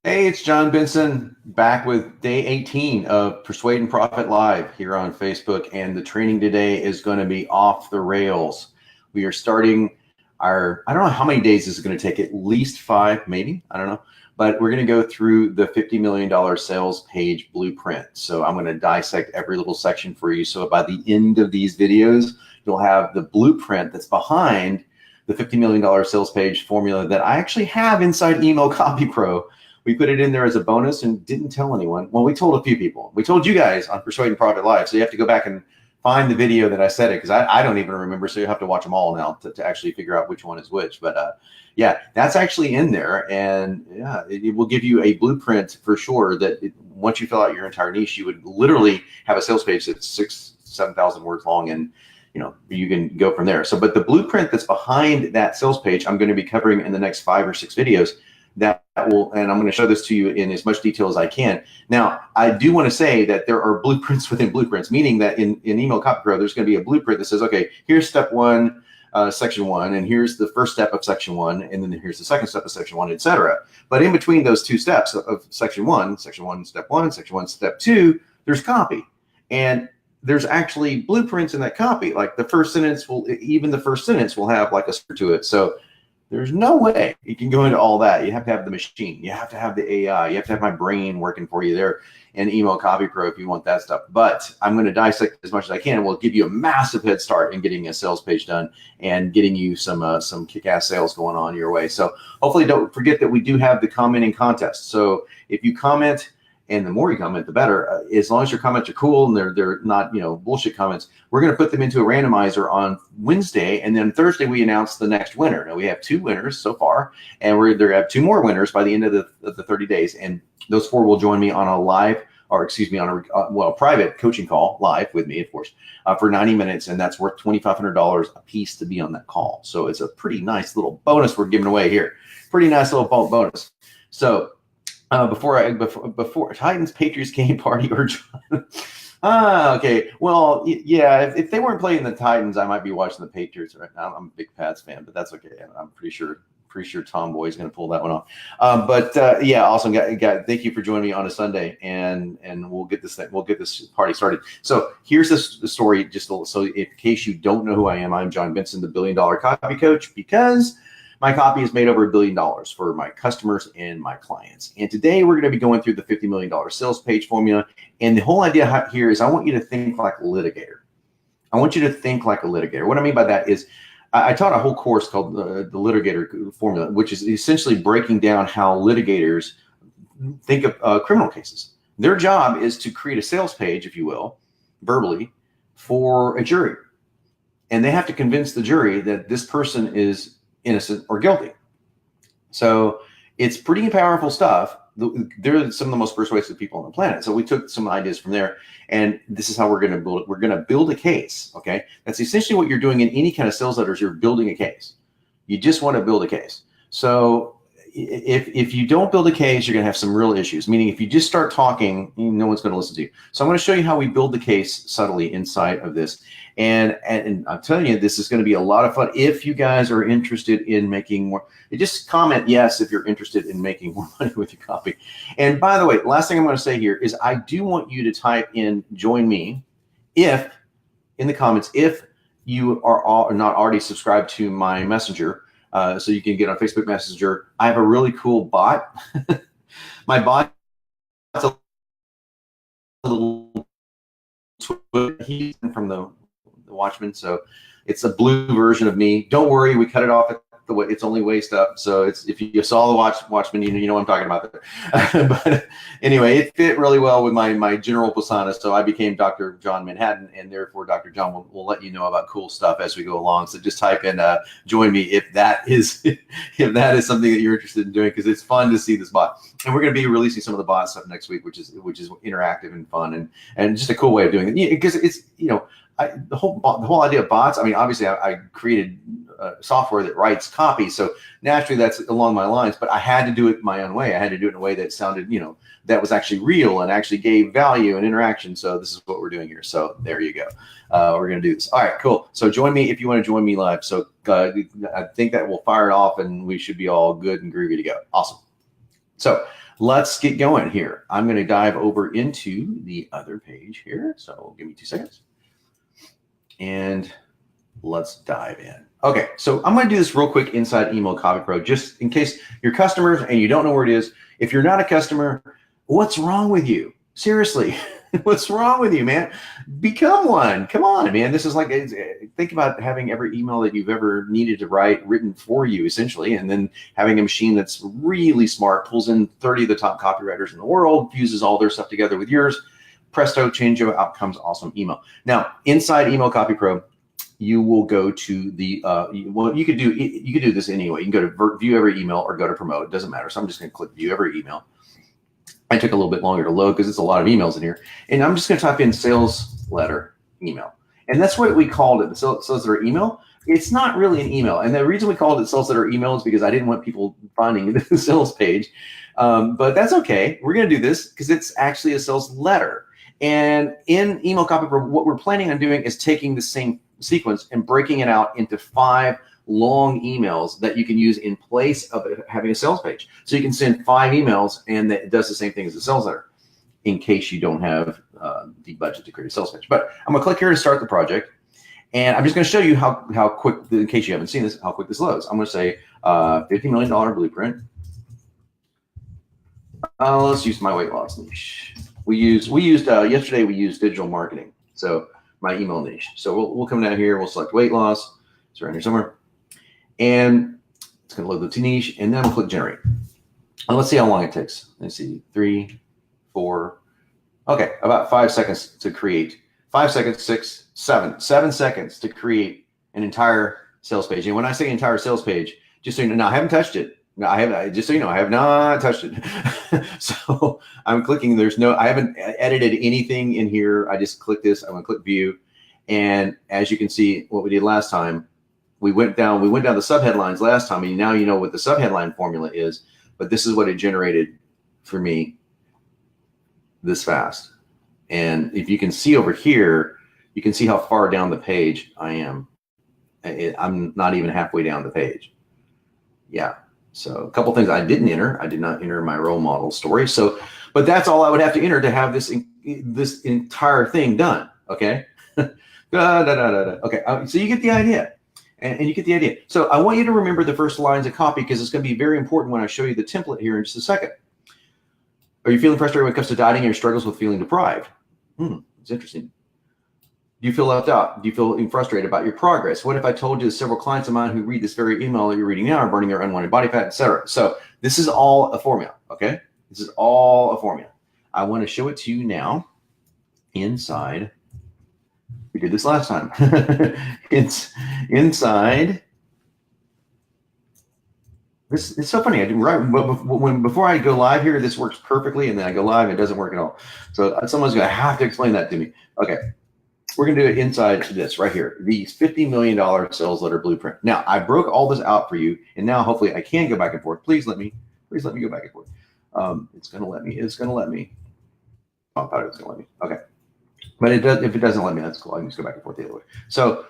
Hey, it's John Benson back with day 18 of Persuade and Profit Live here on Facebook. And the training today is going to be off the rails. We are starting I don't know how many days this is going to take, at least 5, maybe, I don't know. But we're going to go through the $50 million sales page blueprint. So I'm going to dissect every little section for you. So by the end of these videos, you'll have the blueprint that's behind the $50 million sales page formula that I actually have inside Email Copy Pro. We put it in there as a bonus and didn't tell anyone. Well, we told a few people. We told you guys on Persuade and Profit Live. So you have to go back and find the video that I said it, because I don't even remember. So you have to watch them all now to actually figure out which one is which. But yeah, that's actually in there. And yeah, it will give you a blueprint for sure that once you fill out your entire niche, you would literally have a sales page that's 6,000-7,000 words long, and you can go from there. So, but the blueprint that's behind that sales page, I'm going to be covering in the next 5 or 6 videos. And I'm going to show this to you in as much detail as I can. Now, I do want to say that there are blueprints within blueprints, meaning that in Email Copy Pro, there's going to be a blueprint that says, okay, here's step 1, section 1, and here's the first step of section 1, and then here's the second step of section 1, etc. But in between those 2 steps of section 1, step 1, section 1, step 2, there's copy. And there's actually blueprints in that copy. Like the first sentence will have like a script to it. So there's no way you can go into all that. You have to have the machine. You have to have the AI. You have to have my brain working for you there in Email Copy Pro if you want that stuff. But I'm going to dissect as much as I can. We'll give you a massive head start in getting a sales page done and getting you some kick-ass sales going on your way. So hopefully don't forget that we do have the commenting contest. So if you comment, and the more you comment, the better. As long as your comments are cool and they're not bullshit comments, we're going to put them into a randomizer on Wednesday, and then Thursday we announce the next winner. Now we have 2 winners so far, and we're going to have 2 more winners by the end of the 30 days, and those 4 will join me on a private coaching call live with me, of course, for 90 minutes, and that's worth $2,500 a piece to be on that call. So it's a pretty nice little bonus we're giving away here. Pretty nice little bonus. So. Before Titans Patriots game party or okay. Well, yeah, if they weren't playing the Titans, I might be watching the Patriots right now. I'm a big Pats fan, but that's okay. I'm pretty sure Tom Boy's going to pull that one off. Yeah, awesome. Thank you for joining me on a Sunday, and we'll get this party started. So here's the story. So in case you don't know who I am, I'm John Benson, the $1 billion copy coach, because my copy has made over $1 billion for my customers and my clients. And today we're going to be going through the $50 million sales page formula. And the whole idea here is I want you to think like a litigator. I want you to think like a litigator. What I mean by that is I taught a whole course called the litigator formula, which is essentially breaking down how litigators think of criminal cases. Their job is to create a sales page, if you will, verbally, for a jury. And they have to convince the jury that this person is innocent or guilty. So it's pretty powerful stuff. They're some of the most persuasive people on the planet. So we took some ideas from there, and this is how we're going to build it. We're going to build a case. Okay, that's essentially what you're doing in any kind of sales letters. You're building a case. You just want to build a case. So if you don't build a case, you're going to have some real issues. Meaning, if you just start talking, no one's going to listen to you. So I'm going to show you how we build the case subtly inside of this. And I'm telling you, this is going to be a lot of fun. If you guys are interested in making more, just comment yes if you're interested in making more money with your copy. And by the way, last thing I'm going to say here is I do want you to type in "join me" in the comments if you are not already subscribed to my messenger. So you can get on Facebook Messenger. I have a really cool bot. My bot is a little he's from the Watchmen, so it's a blue version of me. Don't worry, we cut it off at the way it's only waist up. So it's if you saw the Watchmen, you know what I'm talking about there. But anyway, it fit really well with my general persona. So I became Dr. John Manhattan, and therefore Dr. John will let you know about cool stuff as we go along. So just type in "join me" if that is something that you're interested in doing, because it's fun to see this bot. And we're going to be releasing some of the bot stuff next week, which is interactive and fun and just a cool way of doing it, because it's the whole idea of bots. I mean, obviously, I created software that writes copy, so naturally that's along my lines. But I had to do it my own way. I had to do it in a way that sounded, that was actually real and actually gave value and interaction. So this is what we're doing here. So there you go. We're gonna do this. All right, cool. So join me if you want to join me live. So I think that we'll fire it off, and we should be all good and groovy to go. Awesome. So let's get going here. I'm going to dive over into the other page here. So give me 2 seconds. And let's dive in. Okay, so I'm going to do this real quick inside Email Copy Pro, just in case you're customers and you don't know where it is. If you're not a customer, what's wrong with you? Seriously, what's wrong with you, man? Become one. Come on, man. This is like, think about having every email that you've ever needed to write written for you, essentially, and then having a machine that's really smart, pulls in 30 of the top copywriters in the world, fuses all their stuff together with yours. Presto, change your outcomes, awesome email. Now, inside Email Copy Pro, you will go to the, well, you could do this anyway. You can go to view every email or go to promote. It doesn't matter. So I'm just going to click view every email. I took a little bit longer to load because it's a lot of emails in here. And I'm just going to type in sales letter email. And that's what we called it, the sales letter email. It's not really an email. And the reason we called it sales letter email is because I didn't want people finding the sales page. But that's okay. We're going to do this because it's actually a sales letter. And in Email Copy Pro, what we're planning on doing is taking the same sequence and breaking it out into 5 long emails that you can use in place of having a sales page. So you can send 5 emails and it does the same thing as a sales letter in case you don't have the budget to create a sales page. But I'm gonna click here to start the project. And I'm just gonna show you how quick, in case you haven't seen this, how quick this loads. I'm gonna say $50 million blueprint. Let's use my weight loss niche. Yesterday we used digital marketing. So my email niche. So we'll come down here, we'll select weight loss. It's around here somewhere. And it's gonna load the niche and then we'll click generate. And let's see how long it takes. Let's see, 3, 4, okay, about 5 seconds to create. 5 seconds, 6, 7 seconds to create an entire sales page. And when I say entire sales page, just so you know, now I haven't touched it. No, just so you know, I have not touched it. So I'm clicking, I haven't edited anything in here. I just click this, I'm gonna click view. And as you can see, what we did last time, we went down the subheadlines last time, and now you know what the subheadline formula is, but this is what it generated for me this fast. And if you can see over here, you can see how far down the page I am. I'm not even halfway down the page. Yeah. So a couple things I didn't enter. I did not enter my role model story. So, but that's all I would have to enter to have this entire thing done. Okay. Okay. So you get the idea, and you get the idea. So I want you to remember the first lines of copy because it's going to be very important when I show you the template here in just a second. Are you feeling frustrated when it comes to dieting, or your struggles with feeling deprived? It's interesting. Do you feel left out? Do you feel frustrated about your progress? What if I told you several clients of mine who read this very email that you're reading now are burning their unwanted body fat, etc.? So this is all a formula, okay? This is all a formula. I want to show it to you now inside. We did this last time. It's inside. It's so funny. I didn't write, but before I go live here, this works perfectly, and then I go live, it doesn't work at all. So someone's going to have to explain that to me. Okay. We're going to do it inside this right here, the $50 million sales letter blueprint. Now, I broke all this out for you, and now hopefully I can go back and forth. Please let me go back and forth. It's going to let me. Oh, I thought it was going to let me. Okay. But if it doesn't let me, that's cool. I can just go back and forth the other way. So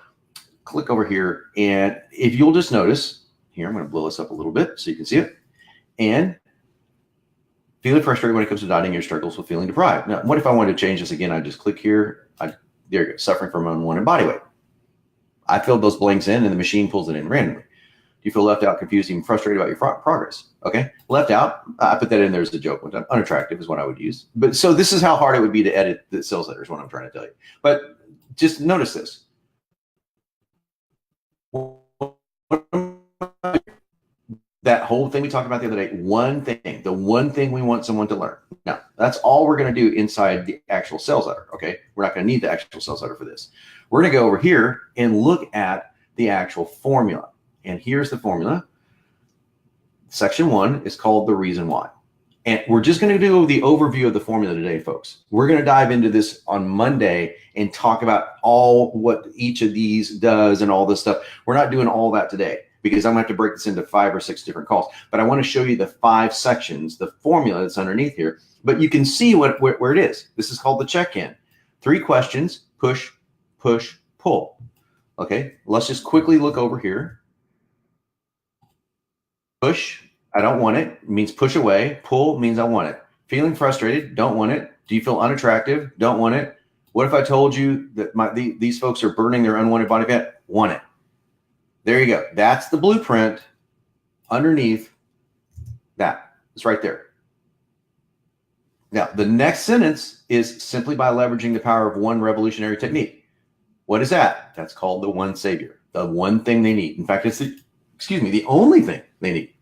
click over here, and if you'll just notice, here, I'm going to blow this up a little bit so you can see it. And feeling frustrated when it comes to dieting, your struggles with feeling deprived. Now, what if I wanted to change this again? I just click here. There you go, suffering from unwanted body weight. I filled those blanks in and the machine pulls it in randomly. Do you feel left out, confused, even frustrated about your progress? Okay, left out, I put that in there as a joke. Unattractive is what I would use. But so this is how hard it would be to edit the sales letter is what I'm trying to tell you. But just notice this. That whole thing we talked about the other day, the one thing we want someone to learn. Now, that's all we're going to do inside the actual sales letter, okay? We're not going to need the actual sales letter for this. We're going to go over here and look at the actual formula. And here's the formula. Section 1 is called the reason why. And we're just going to do the overview of the formula today, folks. We're going to dive into this on Monday and talk about all what each of these does and all this stuff. We're not doing all that today, because I'm going to have to break this into 5 or 6 different calls. But I want to show you the 5 sections, the formula that's underneath here. But you can see where it is. This is called the check-in. 3 questions, push, push, pull. Okay, let's just quickly look over here. Push, I don't want it. It means push away. Pull means I want it. Feeling frustrated, don't want it. Do you feel unattractive? Don't want it. What if I told you that these folks are burning their unwanted body fat? Want it. There you go. That's the blueprint underneath that. It's right there. Now, the next sentence is simply by leveraging the power of one revolutionary technique. What is that? That's called the one savior, the one thing they need. In fact, it's the only thing they need.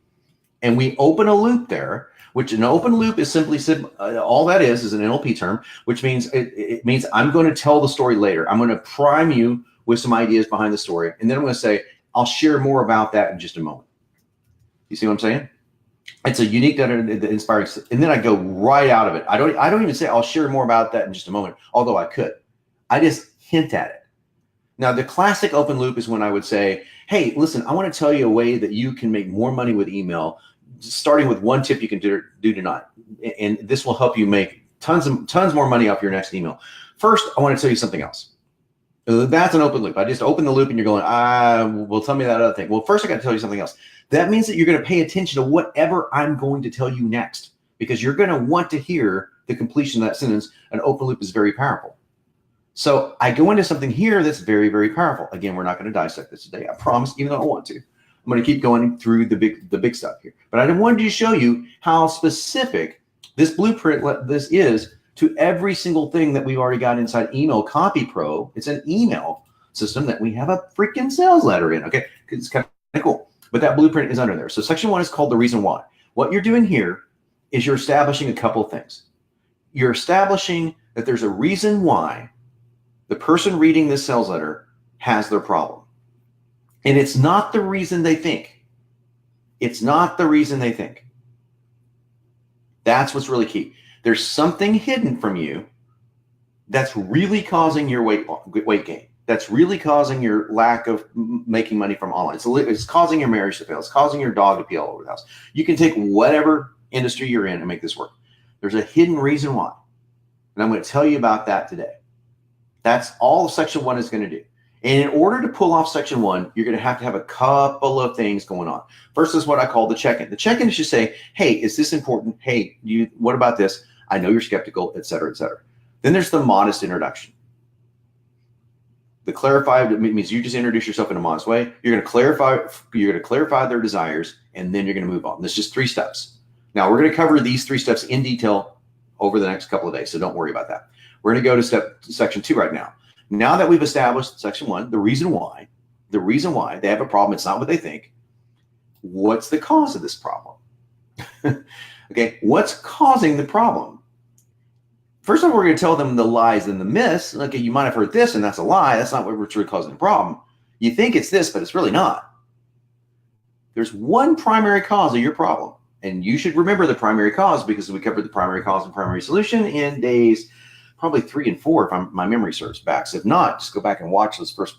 And we open a loop there, which an open loop is simply, all that is an NLP term, which means it means I'm going to tell the story later. I'm going to prime you with some ideas behind the story. And then I'm going to say, I'll share more about that in just a moment. You see what I'm saying? It's a unique, inspiring, and then I go right out of it. I don't even say I'll share more about that in just a moment, although I could. I just hint at it. Now, the classic open loop is when I would say, hey, listen, I want to tell you a way that you can make more money with email, starting with one tip you can do tonight. And this will help you make tons more money off your next email. First, I want to tell you something else. That's an open loop. I just open the loop and you're going, well, tell me that other thing. Well, first I got to tell you something else. That means that you're going to pay attention to whatever I'm going to tell you next, because you're going to want to hear the completion of that sentence. An open loop is very powerful. So I go into something here that's very, very powerful. Again, we're not going to dissect this today. I promise, even though I want to. I'm going to keep going through the big stuff here. But I wanted to show you how specific this blueprint this is to every single thing that we've already got inside Email Copy Pro. It's an email system that we have a freaking sales letter in, okay? It's kind of cool. But that blueprint is under there. So section 1 is called the reason why. What you're doing here is you're establishing a couple of things. You're establishing that there's a reason why the person reading this sales letter has their problem. And it's not the reason they think. It's not the reason they think. That's what's really key. There's something hidden from you that's really causing your weight gain. That's really causing your lack of making money from online. It's causing your marriage to fail. It's causing your dog to pee all over the house. You can take whatever industry you're in and make this work. There's a hidden reason why. And I'm going to tell you about that today. That's all section 1 is going to do. And in order to pull off section 1, you're going to have a couple of things going on. First is what I call the check-in. The check-in is just say, hey, is this important? Hey, what about this? I know you're skeptical, et cetera, et cetera. Then there's the modest introduction. The clarify means you just introduce yourself in a modest way. You're going to clarify their desires, and then you're going to move on. There's just 3 steps. Now, we're going to cover these 3 steps in detail over the next couple of days, so don't worry about that. We're going to go to section 2 right now. Now that we've established section 1, the reason why they have a problem, it's not what they think. What's the cause of this problem? Okay, what's causing the problem? First of all, we're going to tell them the lies and the myths. Okay, you might have heard this, and that's a lie. That's not what's really causing the problem. You think it's this, but it's really not. There's one primary cause of your problem, and you should remember the primary cause because we covered the primary cause and primary solution in days probably 3 and 4, if my memory serves back. So if not, just go back and watch those first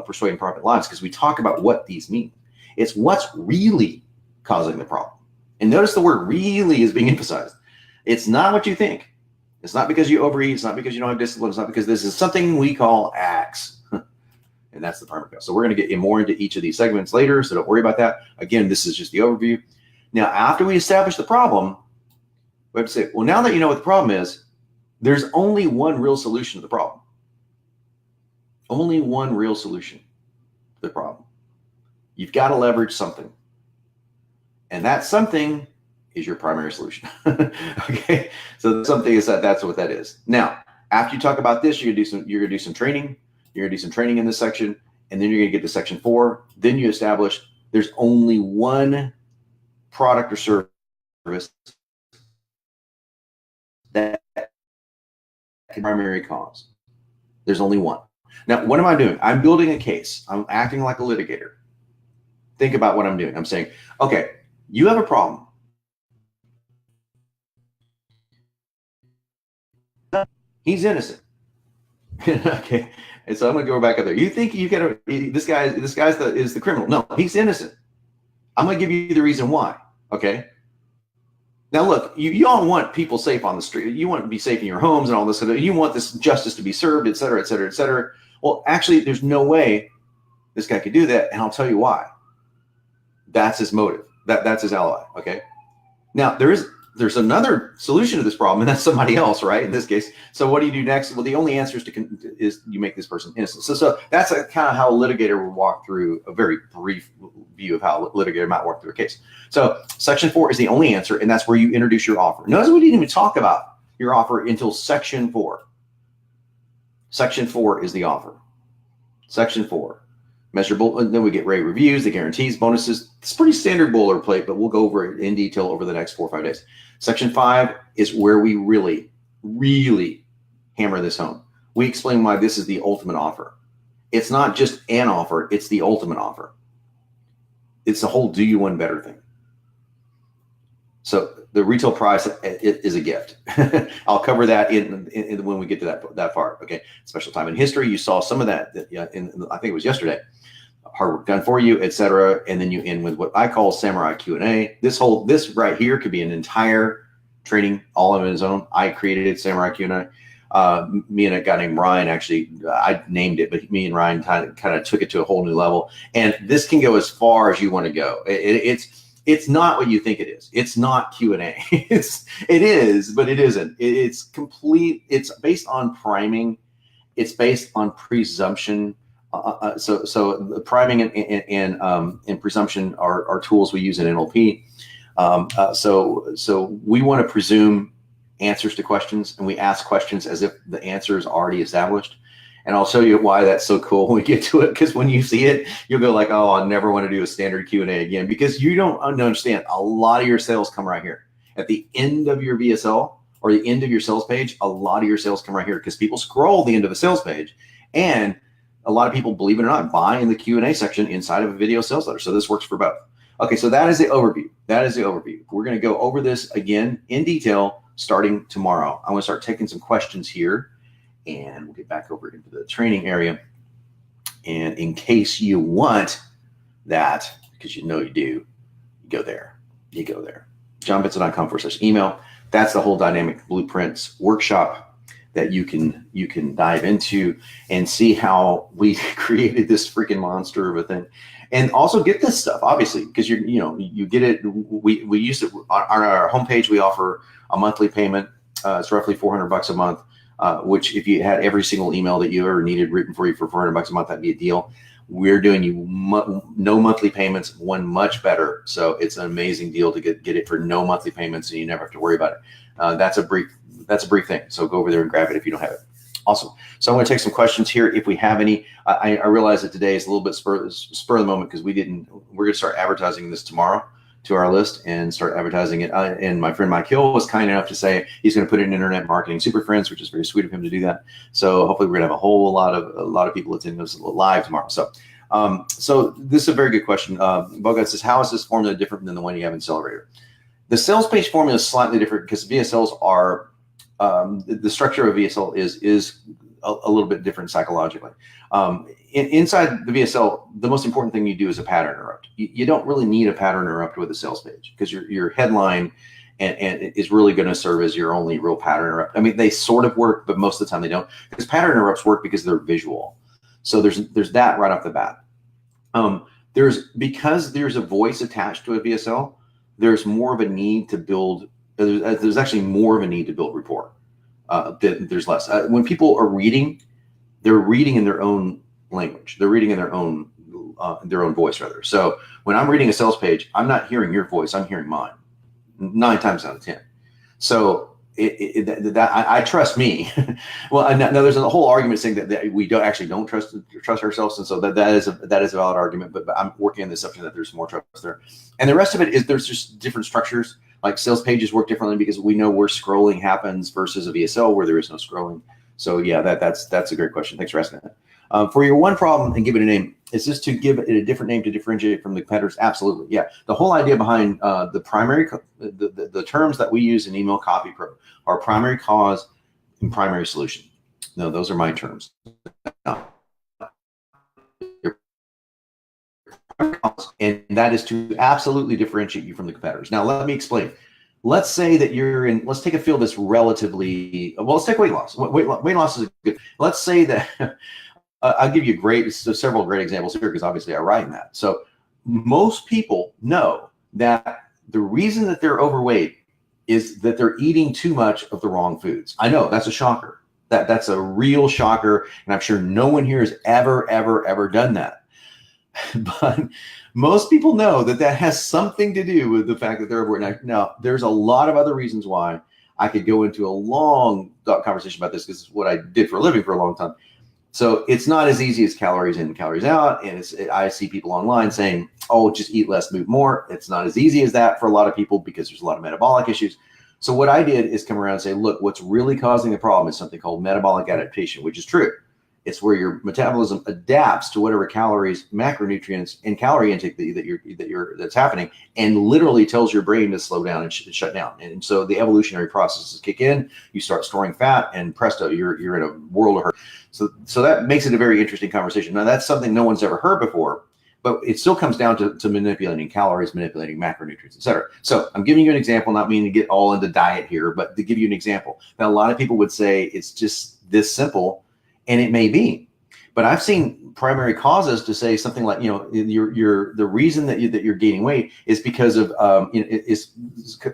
Persuade and Profit lives, because we talk about what these mean. It's what's really causing the problem. And notice the word really is being emphasized. It's not what you think. It's not because you overeat. It's not because you don't have discipline. It's not because this is something we call acts. And that's the primary cause. So we're going to get more into each of these segments later, so don't worry about that. Again, this is just the overview. Now, after we establish the problem, we have to say, well, now that you know what the problem is, there's only one real solution to the problem. Only one real solution to the problem. You've got to leverage something. And that something is your primary solution. Okay, so something is that's what that is. Now, after you talk about this, you're gonna do some training. You're gonna do some training in this section, and then you're gonna get to section 4. Then you establish there's only one product or service that primary cause. There's only one. Now, what am I doing? I'm building a case. I'm acting like a litigator. Think about what I'm doing. I'm saying, okay, you have a problem. He's innocent. Okay, and so I'm gonna go back up there. You think you get this guy is the criminal? No, he's innocent. I'm gonna give you the reason why. Okay. Now look, you all want people safe on the street. You want to be safe in your homes and all this. You want this justice to be served, et cetera, et cetera, et cetera. Well, actually, there's no way this guy could do that, and I'll tell you why. That's his motive. That's his ally. Okay. Now there's another solution to this problem, and that's somebody else, right? In this case. So what do you do next? Well, the only answer is you make this person innocent. So that's kind of how a litigator would walk through a very brief view of how a litigator might walk through a case. So section 4 is the only answer, and that's where you introduce your offer. Notice we didn't even talk about your offer until section 4. Section 4 is the offer. Section 4. Measurable, and then we get rate reviews, the guarantees, bonuses. It's pretty standard boilerplate, but we'll go over it in detail over the next 4 or 5 days. Section 5 is where we really, really hammer this home. We explain why this is the ultimate offer. It's not just an offer, it's the ultimate offer. It's the whole do you one better thing. So the retail price is a gift. I'll cover that in when we get to that part. Okay, special time in history. You saw some of that I think it was yesterday. Hard work done for you, etc. And then you end with what I call samurai Q&A. This right here could be an entire training all on its own. I created it, samurai Q&A. Me and a guy named Ryan, actually, I named it, but me and Ryan kind of took it to a whole new level. And this can go as far as you want to go. It's not what you think it is. It's not Q&A. It is, but it isn't. It's complete. It's based on priming. It's based on presumption. So the priming and presumption are tools we use in NLP. So we want to presume answers to questions, and we ask questions as if the answer is already established. And I'll show you why that's so cool when we get to it, because when you see it, you'll go like, oh, I never want to do a standard Q&A again, because you don't understand. A lot of your sales come right here. At the end of your VSL or the end of your sales page, a lot of your sales come right here because people scroll the end of a sales page. And a lot of people, believe it or not, buy in the Q&A section inside of a video sales letter. So this works for both. Okay, so that is the overview. That is the overview. We're going to go over this again in detail starting tomorrow. I'm going to start taking some questions here. And we'll get back over into the training area. And in case you want that, because you know you do, you go there. You go there. johnbenson.com/email. That's the whole dynamic blueprints workshop that you can dive into and see how we created this freaking monster of a thing. And also get this stuff, obviously, because you get it. We use it on our homepage. We offer a monthly payment. It's roughly $400 a month. Which if you had every single email that you ever needed written for you for $400 a month, that'd be a deal. We're doing you no monthly payments, one much better. So it's an amazing deal to get it for no monthly payments, and you never have to worry about it. That's a brief thing. So go over there and grab it if you don't have it. Awesome. So I'm going to take some questions here if we have any. I realize that today is a little bit spur of the moment because we're going to start advertising this tomorrow to our list and start advertising it. And my friend Mike Hill was kind enough to say he's going to put it in Internet Marketing Super Friends, which is very sweet of him to do that. So hopefully we're going to have a lot of people attending this live tomorrow. So this is a very good question. Bogart says, how is this formula different than the one you have in Accelerator? The sales page formula is slightly different because VSLs are the structure of a VSL is a little bit different psychologically. Inside the VSL, the most important thing you do is a pattern interrupt. You don't really need a pattern interrupt with a sales page because your headline and it is really going to serve as your only real pattern interrupt. I mean, they sort of work, but most of the time they don't, because pattern interrupts work because they're visual. So there's that right off the bat. Because there's a voice attached to a VSL, there's more of a need to build. There's actually more of a need to build rapport. There's less. When people are reading, they're reading in their own language. They're reading in their own voice, rather. So when I'm reading a sales page, I'm not hearing your voice. I'm hearing mine 9 times out of 10. So I trust me. Well, now there's a whole argument saying that we don't trust ourselves. And so that is a valid argument, but I'm working on the assumption that there's more trust there. And the rest of it is there's just different structures. Like sales pages work differently because we know where scrolling happens versus a VSL where there is no scrolling. So yeah, that's a great question. Thanks for asking that. For your one problem and give it a name, is this to give it a different name to differentiate it from the competitors? Absolutely. Yeah. The whole idea behind the terms that we use in Email Copy Pro are primary cause and primary solution. No, those are my terms. And that is to absolutely differentiate you from the competitors. Now, let me explain. Let's say that let's take a field that's relatively, well, let's take weight loss. Weight loss is good. Let's say that, I'll give you several great examples here because obviously I write in that. So most people know that the reason that they're overweight is that they're eating too much of the wrong foods. I know that's a shocker. That's a real shocker. And I'm sure no one here has ever done that. But most people know that that has something to do with the fact that they're overweight. Now, there's a lot of other reasons why. I could go into a long conversation about this because it's what I did for a living for a long time. So it's not as easy as calories in and calories out. And I see people online saying, oh, just eat less, move more. It's not as easy as that for a lot of people because there's a lot of metabolic issues. So what I did is come around and say, look, what's really causing the problem is something called metabolic adaptation, which is true. It's where your metabolism adapts to whatever calories, macronutrients, and calorie intake that's happening, and literally tells your brain to slow down and shut down. And so the evolutionary processes kick in. You start storing fat, and presto, you're in a world of hurt. So that makes it a very interesting conversation. Now that's something no one's ever heard before, but it still comes down to manipulating calories, manipulating macronutrients, et cetera. So I'm giving you an example, not meaning to get all into diet here, but to give you an example. Now a lot of people would say it's just this simple. And it may be, but I've seen primary causes to say something like, the reason that you're gaining weight is because of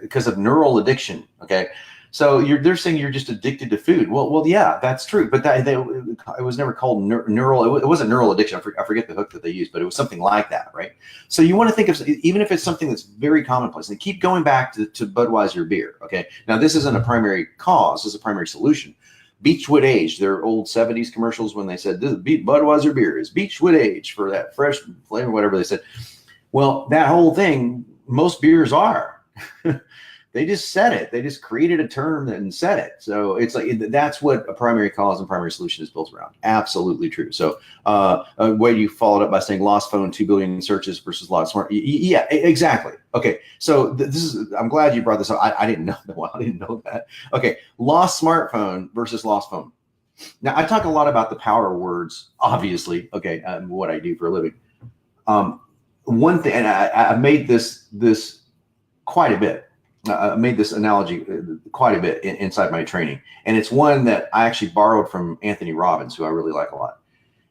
because of neural addiction. Okay, so they're saying you're just addicted to food. Well, yeah, that's true, but it was never called neural. It wasn't neural addiction. I forget the hook that they used, but it was something like that, right? So you want to think of, even if it's something that's very commonplace, and keep going back to Budweiser beer. Okay, now this isn't a primary cause; this is a primary solution. Beechwood Age, their old 70s commercials when they said, Budweiser beer is Beechwood Age for that fresh flavor, whatever they said. Well, that whole thing, most beers are. They just said it. They just created a term and said it. So it's like, that's what a primary cause and primary solution is built around. Absolutely true. So a way you followed up by saying lost phone, 2 billion searches versus lost smart. Yeah, exactly. Okay. So I'm glad you brought this up. I didn't know that. Well, I didn't know that. Okay. Lost smartphone versus lost phone. Now I talk a lot about the power of words, obviously. Okay. What I do for a living. One thing, and I've made this quite a bit. I made this analogy quite a bit inside my training. And it's one that I actually borrowed from Anthony Robbins, who I really like a lot.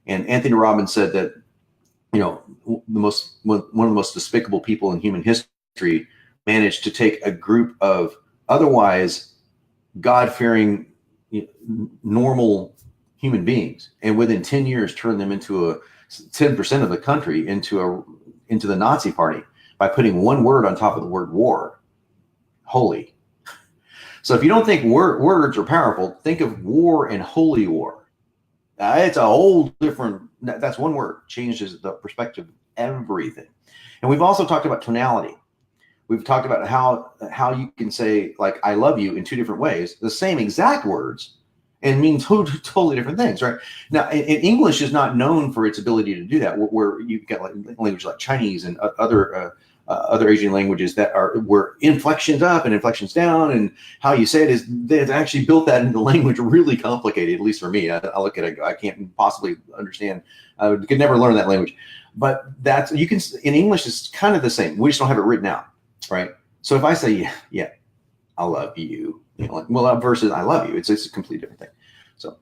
And Anthony Robbins said that, one of the most despicable people in human history managed to take a group of otherwise God-fearing, normal human beings, and within 10 years turn them into 10% of the country into the Nazi party by putting one word on top of the word war. Holy. So if you don't think words are powerful, think of war and holy war. It's a whole different, that's one word, changes the perspective of everything. And we've also talked about tonality. We've talked about how you can say, like, I love you in two different ways, the same exact words, and mean totally different things, right? Now, English is not known for its ability to do that, where you've got like language like Chinese and other Asian languages that where inflections up and inflections down, and how you say it is, they've actually built that into the language really complicated, at least for me. I look at it, I can't possibly understand. I could never learn that language. But in English, it's kind of the same. We just don't have it written out, right? So if I say, yeah, I love you, versus I love you, it's a completely different thing. So,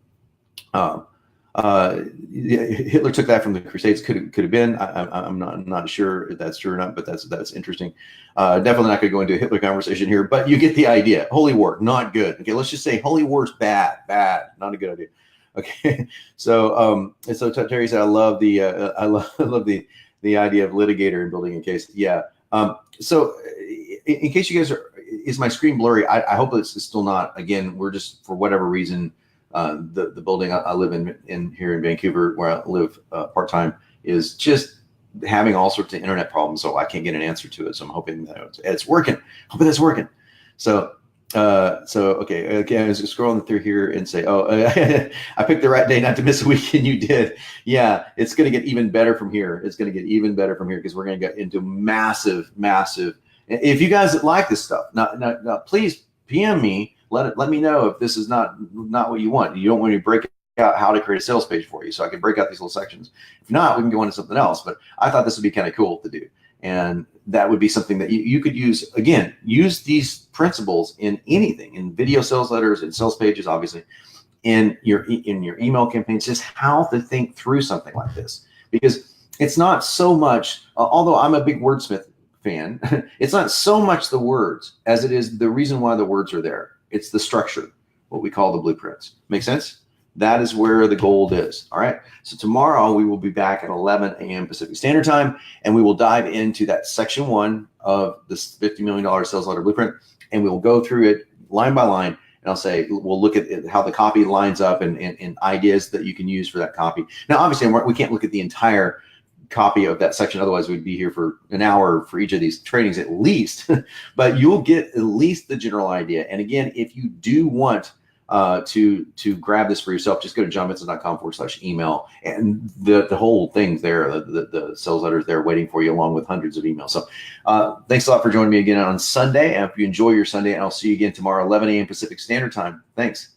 Hitler took that from the Crusades. Could have been. I'm not sure if that's true or not, but that's interesting. Definitely not going to go into a Hitler conversation here, but you get the idea. Holy war, not good. Okay, let's just say holy war's bad, not a good idea. Okay, so Terry said, I love the idea of litigator and building a case. Yeah. So in case you guys is my screen blurry? I hope it's still not. Again, we're just, for whatever reason. The building I live in here in Vancouver, where I live part-time, is just having all sorts of internet problems, so I can't get an answer to it. So I'm hoping that it's working. Hoping that's working. So okay, I was scrolling through here and say, I picked the right day not to miss a week, and you did. Yeah, it's going to get even better from here. It's going to get even better from here because we're going to get into massive. If you guys like this stuff, now please PM me. Let me know if this is not what you want. You don't want me to break out how to create a sales page for you, so I can break out these little sections. If not, we can go into something else. But I thought this would be kind of cool to do, and that would be something that you could use. Again, use these principles in anything, in video sales letters, in sales pages, obviously, in your email campaigns. Just how to think through something like this, because it's not so much. Although I'm a big wordsmith fan, it's not so much the words as it is the reason why the words are there. It's the structure, what we call the blueprints. Make sense? That is where the gold is. All right. So tomorrow we will be back at 11 a.m. Pacific Standard Time, and we will dive into that section 1 of this $50 million sales letter blueprint, and we will go through it line by line. And I'll say, we'll look at how the copy lines up and ideas that you can use for that copy. Now, obviously, we can't look at the entire copy of that section. Otherwise, we'd be here for an hour for each of these trainings at least, but you'll get at least the general idea. And again, if you do want to grab this for yourself, just go to johnbenson.com/email, and the whole thing's there. The sales letters there waiting for you, along with hundreds of emails. So thanks a lot for joining me again on Sunday. I hope you enjoy your Sunday, and I'll see you again tomorrow, 11 a.m. Pacific Standard Time. Thanks.